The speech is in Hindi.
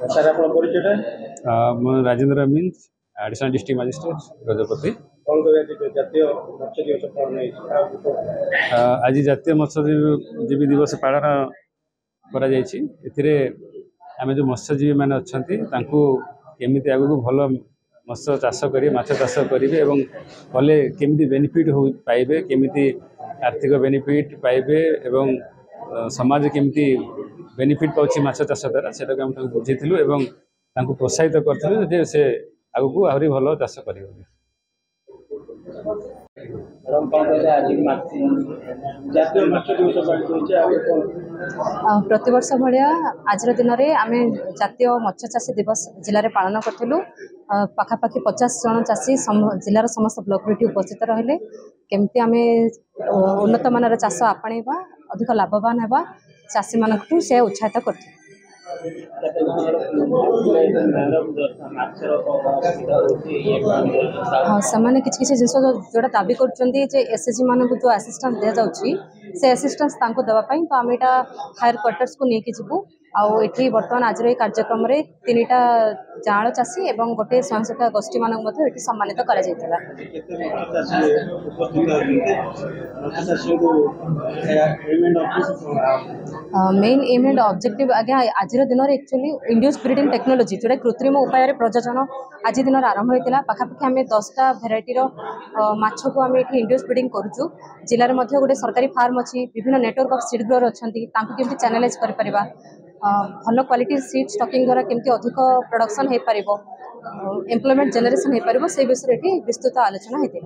सर आप परिचय Rajendra means additional district magistrate Gajapati. कौन जातीय मत्स्य दिवस पालन आज जातीय मत्स्यजीवी दिवस पालन करा आम जो मत्स्यजीवी मैंने अच्छा केमी आगू भल मत्स्य चाष करेंगे माछ चाष करेंगे और कले केमी बेनिफिट हो पाइबे केमी आर्थिक बेनिफिट पाइबे एवं समाज केमी बेनिफिट पाँच माछ चाष द्वारा से बुझीलु एवं प्रोत्साहित करूँ जे से आगू आहरी भल चाष कर। प्रतिवर्ष भाया आज दिन में आम जातीय मत्स्य चाषी दिवस जिले में पालन करूँ। पखापाखि 50 जन चाषी जिलार समस्त ब्लॉक रे उपस्थित रहिले केमती आम उन्नत मानर चाष आपणा अधिक लाभवान होगा चाषी मान से उत्साहित कर। हाँ से किसी जिन जोटा दाबी कर एसएचजी मान जो असिस्टेंस दि जाऊँगी से असिस्टेंस देवाई तो आम यहाँ हायर क्वार्टर्स को लेकिन जीवु आठी बर्तमान आज कार्यक्रम में 3टा जाँल चाषी और गोटे स्वयंसहायता गोष्ठी मान सम्मानित कर मेन एम एंड ऑब्जेक्टिव आज्ञा आज दिन में एक्चुअली इंड्यूस ब्रीडिंग टेक्नोलॉजी जोटा कृत्रिम उपाय प्रजनन आज दिन आरंभ होता पाखापाखि आम 10टा भेराइटीर माछ को आम ये इंड्यूस ब्रीडिंग करुचु। जिले में गोटे सरकारी फार्म अच्छी विभिन्न नेटवर्क ऑफ सीड ग्रोअर अच्छा केमती चैनलाइज कर भल क्वालिटी सीड स्टॉकिंग द्वारा केमती अधिक प्रोडक्शन हो पार एम्प्लॉयमेंट जनरेशन हो पार से विषय विस्तृत आलोचना होती।